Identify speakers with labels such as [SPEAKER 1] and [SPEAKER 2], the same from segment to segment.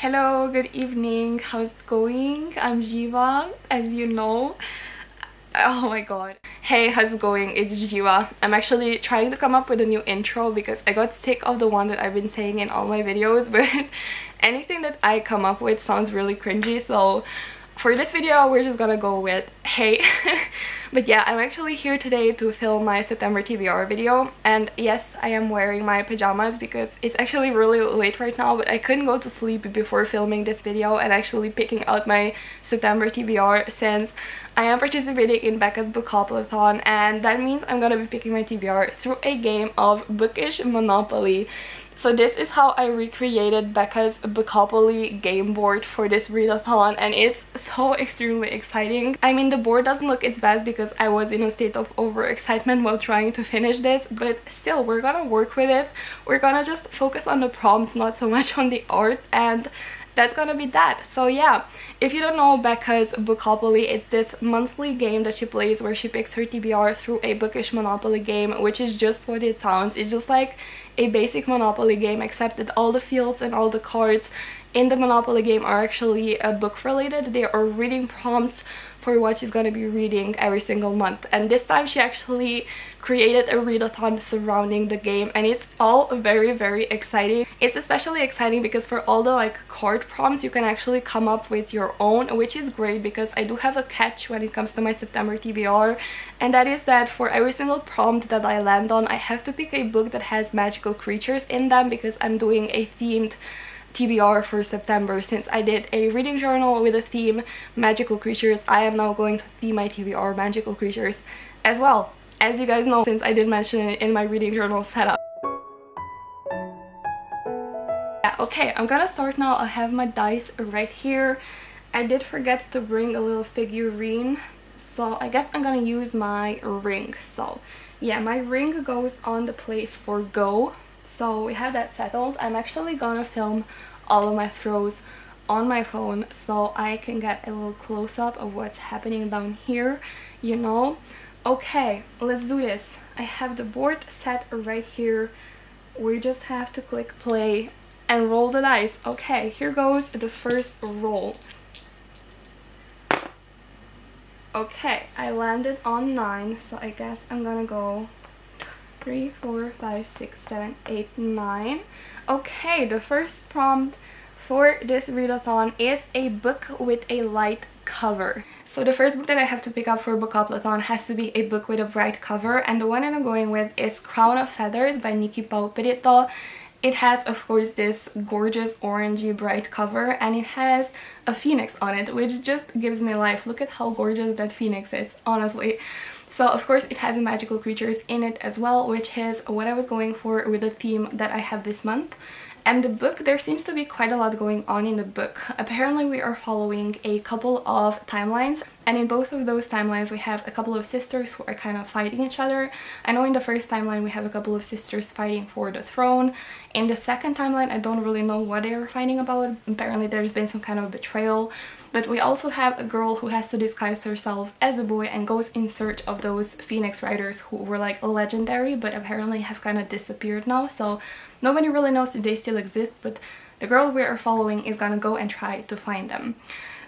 [SPEAKER 1] Hello, good evening. How's it going? I'm Ziva, as you know. Oh my god. Hey, how's it going? It's Ziva. I'm actually trying to come up with a new intro because I got sick of the one that I've been saying in all my videos, but anything that I come up with sounds really cringy, so for this video we're just gonna go with hey. But yeah, I'm actually here today to film my September TBR video, and yes, I am wearing my pajamas because it's actually really late right now, but I couldn't go to sleep before filming this video and actually picking out my September TBR since I am participating in Becca's Bookopoly, and that means I'm gonna be picking my TBR through a game of bookish Monopoly. So this is how I recreated Becca's Bookopoly game board for this readathon, and it's so extremely exciting. I mean, the board doesn't look its best because I was in a state of overexcitement while trying to finish this, but still, we're gonna work with it. We're gonna just focus on the prompts, not so much on the art, and that's gonna be that. So yeah, if you don't know Becca's Bookopoly, it's this monthly game that she plays where she picks her TBR through a bookish Monopoly game, which is just what it sounds. It's just like a basic Monopoly game, except that all the fields and all the cards in the Monopoly game are actually book related. They are reading prompts for what she's going to be reading every single month, and this time she actually created a readathon surrounding the game, and it's all very exciting. It's especially exciting because for all the like card prompts you can actually come up with your own, which is great because I do have a catch when it comes to my September TBR, and that is that for every single prompt that I land on, I have to pick a book that has magical creatures in them because I'm doing a themed TBR for September. Since I did a reading journal with a theme magical creatures, I am now going to theme my TBR magical creatures as well, as you guys know, since I did mention it in my reading journal setup. Yeah, okay, I'm gonna start now. I have my dice right here. I did forget to bring a little figurine, so I guess I'm gonna use my ring. So yeah, my ring goes on the place for go. So we have that settled. I'm actually gonna film all of my throws on my phone so I can get a little close-up of what's happening down here, you know. Okay, let's do this. I have the board set right here. We just have to click play and roll the dice. Okay, here goes the first roll. Okay, I landed on 9, so I guess I'm gonna go 3, 4, 5, 6, 7, 8, 9. Okay, the first prompt for this readathon is a book with a light cover. So the first book that I have to pick up for Bookoplathon has to be a book with a bright cover, and the one that I'm going with is Crown of Feathers by Nikki Paupirito. It has, of course, this gorgeous orangey bright cover, and it has a phoenix on it, which just gives me life. Look at how gorgeous that phoenix is, honestly. So of course it has magical creatures in it as well, which is what I was going for with the theme that I have this month. And the book, there seems to be quite a lot going on in the book. Apparently we are following a couple of timelines, and in both of those timelines we have a couple of sisters who are kind of fighting each other. I know in the first timeline we have a couple of sisters fighting for the throne. In the second timeline I don't really know what they are fighting about. Apparently there's been some kind of betrayal. But we also have a girl who has to disguise herself as a boy and goes in search of those phoenix riders who were like legendary but apparently have kind of disappeared now, so nobody really knows if they still exist, but the girl we are following is gonna go and try to find them.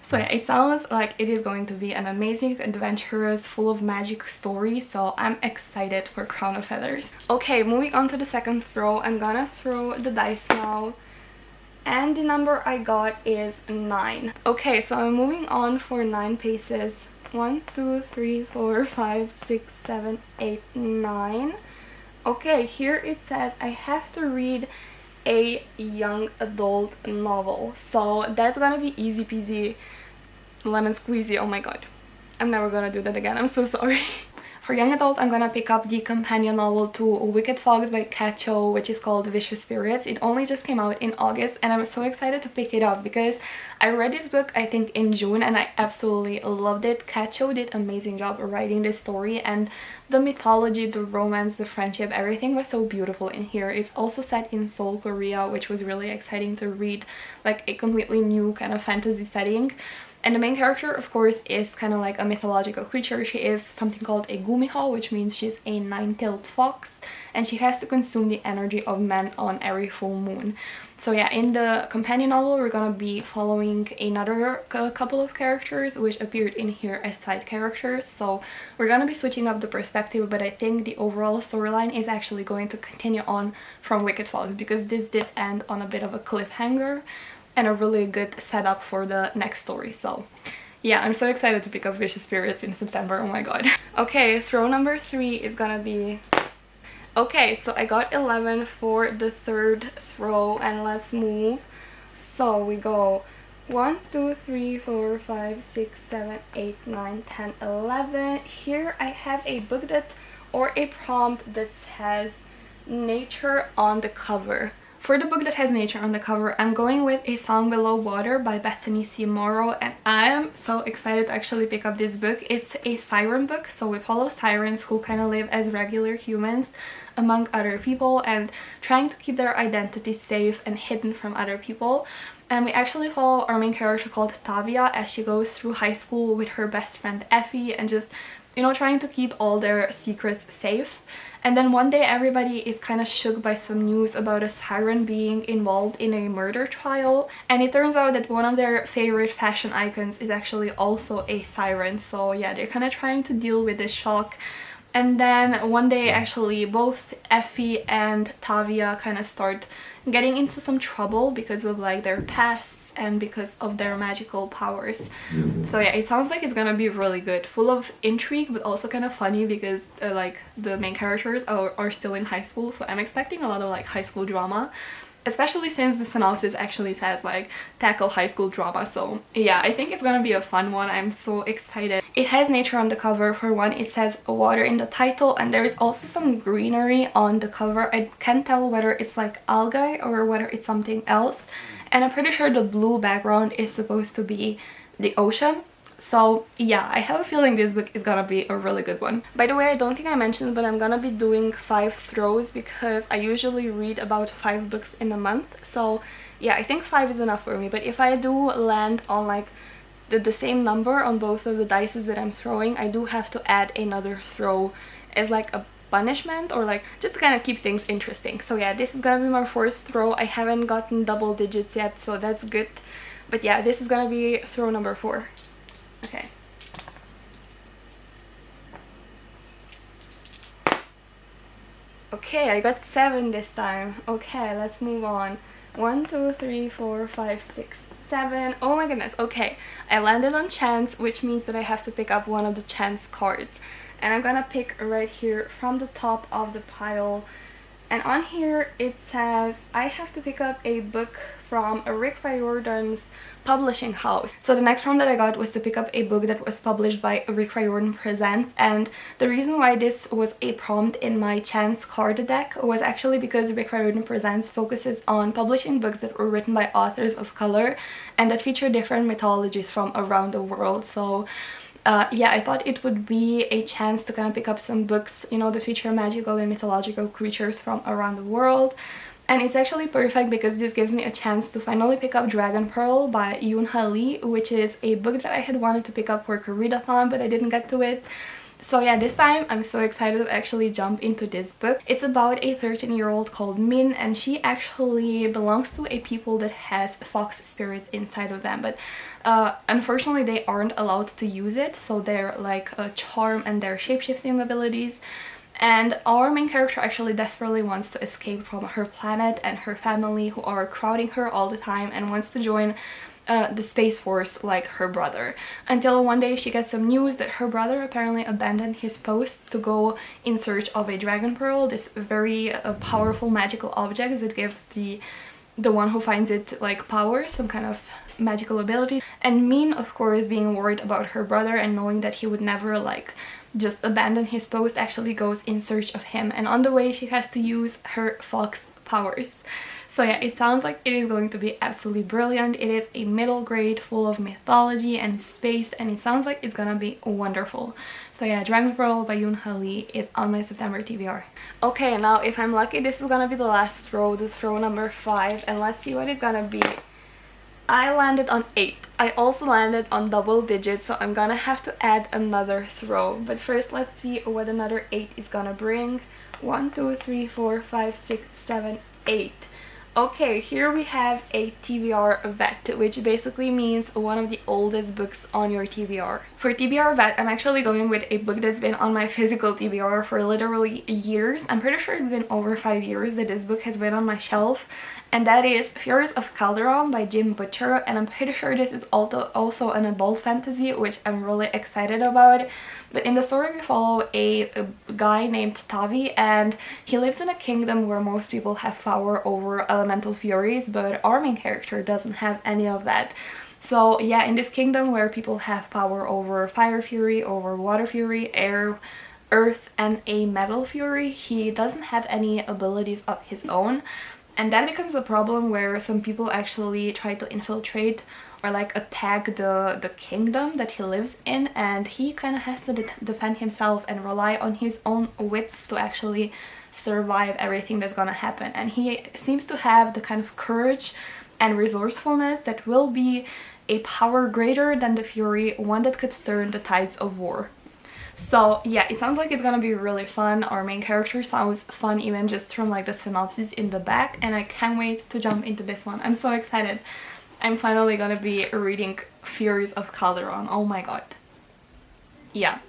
[SPEAKER 1] So yeah, it sounds like it is going to be an amazing, adventurous, full of magic story, so I'm excited for Crown of Feathers. Okay, moving on to the second throw. I'm gonna throw the dice now, and the number I got is 9. Okay, so I'm moving on for 9 paces. 1, 2, 3, 4, 5, 6, 7, 8, 9. Okay, here it says I have to read a young adult novel, so that's gonna be easy peasy lemon squeezy. Oh my god, I'm never gonna do that again, I'm so sorry. For young adult, I'm gonna pick up the companion novel to Wicked Fox by Cat Cho, which is called Vicious Spirits. It only just came out in August, and I'm so excited to pick it up because I read this book I think in June and I absolutely loved it. Cat Cho did an amazing job of writing this story, and the mythology, the romance, the friendship, everything was so beautiful in here. It's also set in Seoul, Korea, which was really exciting to read, like a completely new kind of fantasy setting. And the main character, of course, is kind of like a mythological creature. She is something called a gumiho, which means she's a 9-tailed fox, and she has to consume the energy of men on every full moon. So yeah, in the companion novel we're gonna be following another couple of characters which appeared in here as side characters, so we're gonna be switching up the perspective, but I think the overall storyline is actually going to continue on from Wicked Falls, because this did end on a bit of a cliffhanger and a really good setup for the next story. So yeah, I'm so excited to pick up Vicious Spirits in September, oh my god. Okay, throw number 3 is gonna be... Okay, so I got 11 for the third throw, and let's move. So we go 1, 2, 3, 4, 5, 6, 7, 8, 9, 10, 11. Here I have a book that, or a prompt that has nature on the cover. For the book that has nature on the cover, I'm going with A Song Below Water by Bethany C. Morrow, and I am so excited to actually pick up this book. It's a siren book, so we follow sirens who kind of live as regular humans among other people and trying to keep their identity safe and hidden from other people. And we actually follow our main character called Tavia as she goes through high school with her best friend Effie and just, you know, trying to keep all their secrets safe. And then one day everybody is kind of shook by some news about a siren being involved in a murder trial, and it turns out that one of their favorite fashion icons is actually also a siren. So yeah, they're kind of trying to deal with this shock. And then one day actually both Effie and Tavia kind of start getting into some trouble because of like their pasts and because of their magical powers. So yeah, it sounds like it's gonna be really good, full of intrigue but also kind of funny because like the main characters are still in high school, so I'm expecting a lot of like high school drama, especially since the synopsis actually says like tackle high school drama. So yeah, I think it's gonna be a fun one. I'm so excited. It has nature on the cover. For one, it says water in the title, and there is also some greenery on the cover. I can't tell whether it's like algae or whether it's something else, and I'm pretty sure the blue background is supposed to be the ocean. So yeah, I have a feeling this book is gonna be a really good one. By the way, I don't think I mentioned, but I'm gonna be doing 5 throws because I usually read about 5 books in a month. So yeah, I think 5 is enough for me, but if I do land on like the same number on both of the dices that I'm throwing, I do have to add another throw as like a punishment, or like just to kind of keep things interesting. So yeah, this is gonna be my 4th throw. I haven't gotten double digits yet, so that's good. But yeah, this is gonna be throw number 4. Okay. Okay, I got 7 this time. Okay, let's move on. 1, 2, 3, 4, 5, 6, 7. Oh my goodness. Okay, I landed on chance, which means that I have to pick up one of the chance cards. And I'm gonna pick right here from the top of the pile. And on here it says I have to pick up a book from Rick Riordan's publishing house. So the next prompt that I got was to pick up a book that was published by Rick Riordan Presents, and the reason why this was a prompt in my chance card deck was actually because Rick Riordan Presents focuses on publishing books that were written by authors of color and that feature different mythologies from around the world. So yeah, I thought it would be a chance to kind of pick up some books, you know, that feature magical and mythological creatures from around the world. And it's actually perfect because this gives me a chance to finally pick up Dragon Pearl by Yoon-Ha Lee, which is a book that I had wanted to pick up for readathon, but I didn't get to it. So yeah, this time I'm so excited to actually jump into this book. It's about a 13-year-old called Min, and she actually belongs to a people that has fox spirits inside of them, but unfortunately they aren't allowed to use it, so they're like a charm and their shape-shifting abilities. And our main character actually desperately wants to escape from her planet and her family, who are crowding her all the time, and wants to join the Space Force like her brother, until one day she gets some news that her brother apparently abandoned his post to go in search of a Dragon Pearl, this very powerful magical object that gives the one who finds it like power, some kind of magical ability. And Min, of course, being worried about her brother and knowing that he would never like just abandon his post, actually goes in search of him, and on the way she has to use her fox powers. So yeah, it sounds like it is going to be absolutely brilliant. It is a middle grade full of mythology and space, and it sounds like it's gonna be wonderful. So yeah, Dragon Pearl by Yoon-Ha Lee is on my September TBR. Okay, now if I'm lucky, this is gonna be the last throw, the throw number 5, and let's see what it's gonna be. I landed on 8. I also landed on double digits, so I'm gonna have to add another throw. But first, let's see what another 8 is gonna bring. 1, 2, 3, 4, 5, 6, 7, 8. Okay, here we have a TBR vet, which basically means one of the oldest books on your TBR. For TBR vet, I'm actually going with a book that's been on my physical TBR for literally years. I'm pretty sure it's been over 5 years that this book has been on my shelf, and that is Furies of Calderon by Jim Butcher, and I'm pretty sure this is also an adult fantasy, which I'm really excited about. But in the story we follow a guy named Tavi, and he lives in a kingdom where most people have power over elemental furies, but our main character doesn't have any of that. So yeah, in this kingdom where people have power over fire fury, over water fury, air, earth, and a metal fury, he doesn't have any abilities of his own. And that becomes a problem where some people actually try to infiltrate or like attack the kingdom that he lives in, and he kind of has to defend himself and rely on his own wits to actually survive everything that's gonna happen. And he seems to have the kind of courage and resourcefulness that will be a power greater than the fury, one that could turn the tides of war. So yeah, it sounds like it's gonna be really fun. Our main character sounds fun even just from like the synopsis in the back, and I can't wait to jump into this one. I'm so excited. I'm finally gonna be reading Furies of Calderon. Oh my god. Yeah.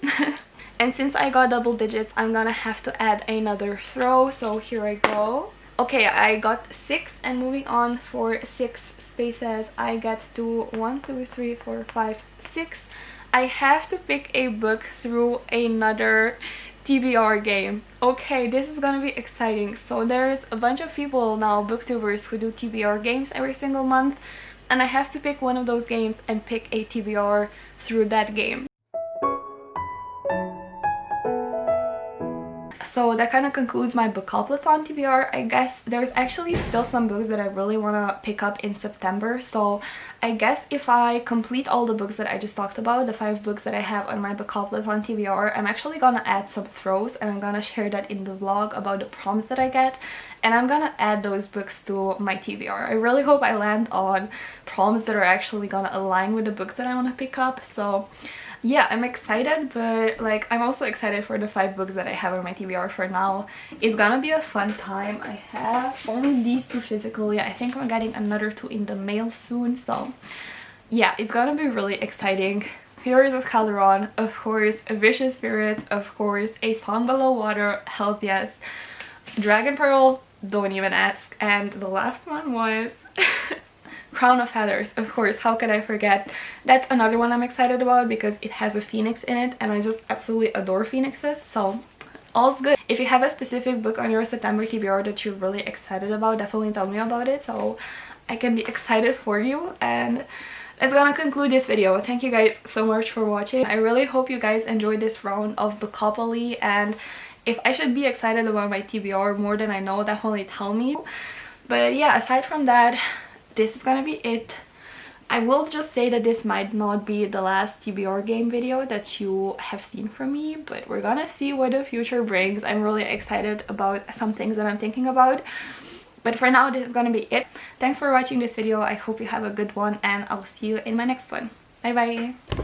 [SPEAKER 1] And since I got double digits, I'm gonna have to add another throw, so here I go. Okay, I got 6, and moving on for 6 spaces, I get to 1, 2, 3, 4, 5, 6. I have to pick a book through another TBR game. Okay, this is gonna be exciting. So there's a bunch of people now, booktubers, who do TBR games every single month, and I have to pick one of those games and pick a TBR through that game. So that kind of concludes my Bookoplathon TBR. I guess there's actually still some books that I really want to pick up in September. So I guess if I complete all the books that I just talked about, the 5 books that I have on my Bookoplathon TBR, I'm actually gonna add some throws, and I'm gonna share that in the vlog about the prompts that I get. And I'm gonna add those books to my TBR. I really hope I land on prompts that are actually gonna align with the books that I want to pick up. So yeah, I'm excited, but like I'm also excited for the 5 books that I have on my TBR for now. It's gonna be a fun time. I have only these 2 physically. I think I'm getting another 2 in the mail soon, so yeah, it's gonna be really exciting. Furies of Calderon, of course, Vicious Spirits, of course, A Song Below Water, hells yes, Dragon Pearl, don't even ask, and the last one was Crown of Feathers, of course, how could I forget? That's another one I'm excited about because it has a phoenix in it, and I just absolutely adore phoenixes, so all's good. If you have a specific book on your September TBR that you're really excited about, definitely tell me about it so I can be excited for you. And that's gonna conclude this video. Thank you guys so much for watching. I really hope you guys enjoyed this round of Bookopoly, and if I should be excited about my TBR more than I know, definitely tell me. But yeah, aside from that, this is gonna be it. I will just say that this might not be the last TBR game video that you have seen from me, but we're gonna see what the future brings. I'm really excited about some things that I'm thinking about. But for now, this is gonna be it. Thanks for watching this video. I hope you have a good one, and I'll see you in my next one. Bye bye!